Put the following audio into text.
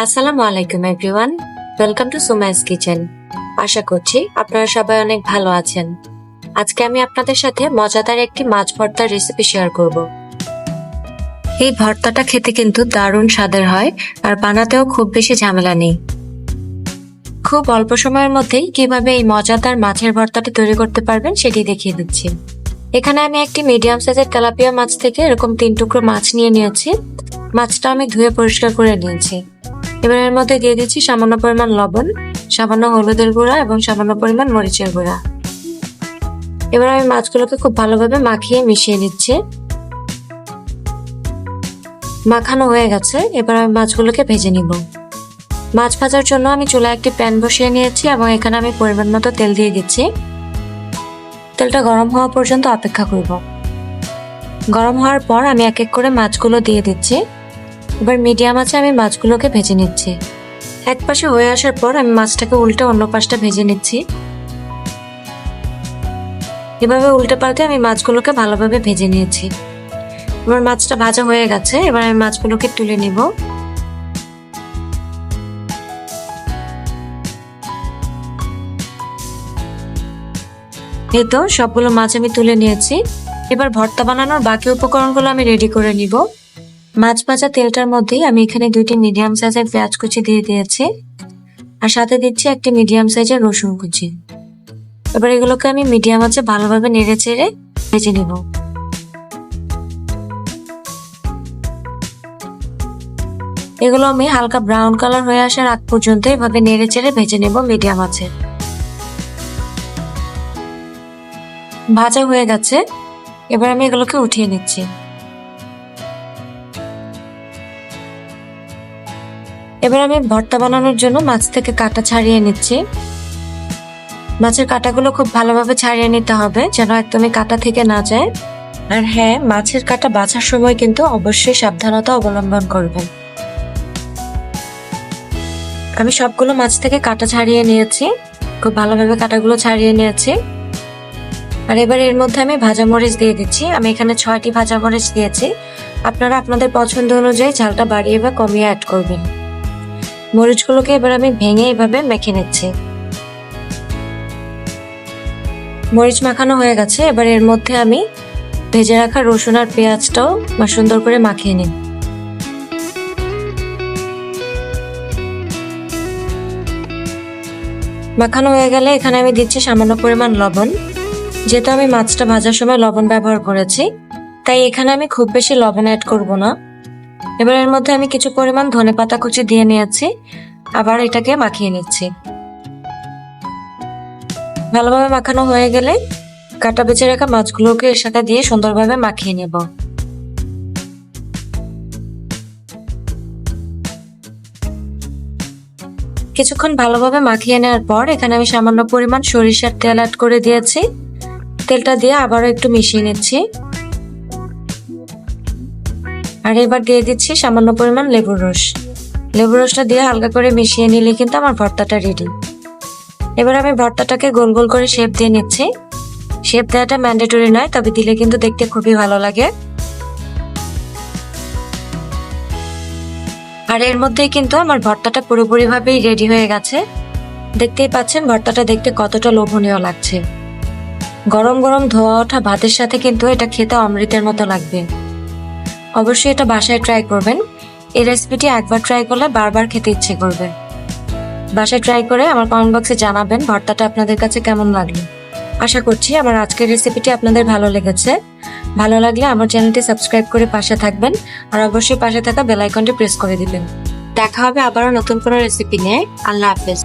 আসসালামু আলাইকুম everyone, welcome to Sumai's kitchen. আশা করছি আপনারা সবাই অনেক ভালো আছেন। আজকে আমি আপনাদের সাথে মজাদার একটি মাছ ভর্তার রেসিপি শেয়ার করব। এই ভর্তাটা খেতে কিন্তু দারুণ স্বাদের হয় আর বানাতেও খুব বেশি ঝামেলা নেই। খুব অল্প সময়ের মধ্যেই কিভাবে এই মজাদার মাছের ভর্তাটা তৈরি করতে পারবেন সেটি দেখিয়ে দিচ্ছি। এখানে আমি একটি মিডিয়াম সাইজের তেলাপিয়া মাছ থেকে এরকম 3 টুকরো মাছ নিয়েছি। মাছটা আমি ধুয়ে পরিষ্কার করে নিয়েছি। এবার এর মধ্যে দিয়ে দিচ্ছি সামান্য পরিমাণ লবণ, সামান্য হলুদের গুঁড়া এবং সামান্য পরিমাণ মরিচের গুঁড়া। এবার আমি মাছগুলোকে খুব ভালোভাবে মাখিয়ে মিশিয়ে নিচ্ছি। মাখানো হয়ে গেছে, এবার আমি মাছগুলোকে ভেজে নিব। মাছ ভাজার জন্য আমি চুলায় একটি প্যান বসিয়ে নিয়েছি এবং এখানে আমি পরিমাণ মতো তেল দিয়ে দিচ্ছি। তেলটা গরম হওয়া পর্যন্ত অপেক্ষা করব। গরম হওয়ার পর আমি এক এক করে মাছগুলো দিয়ে দিচ্ছি। এবার মিডিয়াম আঁচে আমি মাছগুলোকে ভেজে নিচ্ছি। এক পাশে হয়ে আসার পর আমি মাছটাকে উল্টে অন্য পাশটা ভেজে নিচ্ছি। এভাবে উল্টে পাল্টে আমি মাছগুলোকে ভালোভাবে ভেজে নিয়েছি। এবার মাছটা ভাজা হয়ে গেছে, এবার আমি মাছগুলোকে তুলে নিব। এই তো সবগুলো মাছ আমি তুলে নিয়েছি। এবার ভর্তা বানানোর বাকি উপকরণগুলো আমি রেডি করে নিব। মাছ ভাজা তেলটার মধ্যেই আমি এখানে 2টি মিডিয়াম সাইজের পেঁয়াজ কুচি দিয়ে দিয়েছি আর সাথে দিচ্ছি একটি মিডিয়াম সাইজের রসুন কুচি। এবার এগুলোকে আমি মিডিয়াম আঁচে ভালোভাবে নেড়ে চেড়ে ভেজে নিব। এগুলো আমি হালকা ব্রাউন কালার হয়ে আসার আগ পর্যন্ত এভাবে নেড়ে চেড়ে ভেজে নেব মিডিয়াম আঁচে। ভাজা হয়ে গেছে, এবার আমি এগুলোকে উঠিয়ে নিচ্ছি। এবার আমি ভর্তা বানানোর জন্য মাছ থেকে কাঁটা ছাড়িয়ে নিচ্ছি। মাছের কাঁটাগুলো খুব ভালোভাবে ছাড়িয়ে নিতে হবে যেন একদমই কাঁটা থেকে না যায়। আর হ্যাঁ, মাছের কাঁটা বাছার সময় কিন্তু অবশ্যই সাবধানতা অবলম্বন করবেন। আমি সবগুলো মাছ থেকে কাঁটা ছাড়িয়ে নিয়েছি, খুব ভালোভাবে কাঁটাগুলো ছাড়িয়ে নিয়েছি। আর এবার এর মধ্যে আমি ভাজা মরিচ দিয়ে দিচ্ছি। আমি এখানে 6টি ভাজা মরিচ দিয়েছি। আপনারা আপনাদের পছন্দ অনুযায়ী ঝালটা বাড়িয়ে বা কমিয়ে অ্যাড করবেন। মরিচগুলোকে এবার আমি ভেঙে এভাবে মেখে নিচ্ছি। মরিচ মাখানো হয়ে গেছে, এবার এর মধ্যে আমি ভেজে রাখা রসুন আর পেঁয়াজটাও সুন্দর করে মাখিয়ে নিই। মাখানো হয়ে গেলে এখানে আমি দিচ্ছি সামান্য পরিমাণ লবণ। যেহেতু আমি মাছটা ভাজার সময় লবণ ব্যবহার করেছি, তাই এখানে আমি খুব বেশি লবণ অ্যাড করব না। এবার এর মধ্যে আমি কিছু পরিমাণ ধনেপাতা কুচি দিয়ে নিয়েছি, আবার এটাকে মাখিয়ে নিচ্ছি। ভালোভাবে মাখানো হয়ে গেলে কাটা বেছে রাখা মাছগুলোকে এর সাথে দিয়ে সুন্দরভাবে মাখিয়ে নেব। কিছুক্ষণ ভালোভাবে মাখিয়ে নেওয়ার পর এখানে আমি সামান্য পরিমাণ সরিষার তেল অ্যাড করে দিয়েছি। তেলটা দিয়ে আবারও একটু মিশিয়ে নিচ্ছি। আর এবার দিয়ে দিচ্ছি সামান্য পরিমাণ লেবুর রস। লেবুর রসটা দিয়ে হালকা করে মিশিয়ে নিলে কিন্তু আমার ভর্তাটা রেডি। এবার আমি ভর্তাটাকে গোল গোল করে শেপ দিয়ে নিচ্ছি। শেপ দেওয়াটা ম্যান্ডেটরি নয়, তবে দিলে কিন্তু দেখতে খুবই ভালো লাগে। আর এর মধ্যেই কিন্তু আমার ভর্তাটা পুরোপুরিভাবেই রেডি হয়ে গেছে। দেখতেই পাচ্ছেন ভর্তাটা দেখতে কতটা লোভনীয় লাগছে। গরম গরম ধোয়া ওঠা ভাতের সাথে কিন্তু এটা খেতে অমৃতের মতো লাগবে। অবশ্যই এটা বাসায় ট্রাই করবেন। এই রেসিপিটি একবার ট্রাই করলে বারবার খেতে ইচ্ছে করবে। বাসায় ট্রাই করে আমার কমেন্ট বক্সে জানাবেন ভর্তাটা আপনাদের কাছে কেমন লাগলো। আশা করছি আমার আজকের রেসিপিটি আপনাদের ভালো লেগেছে। ভালো লাগলে আমার চ্যানেলটি সাবস্ক্রাইব করে পাশে থাকবেন আর অবশ্যই পাশে থাকা বেল আইকনটি প্রেস করে দিবেন। দেখা হবে আবারও নতুন কোনো রেসিপি নিয়ে। আল্লাহ হাফেজ।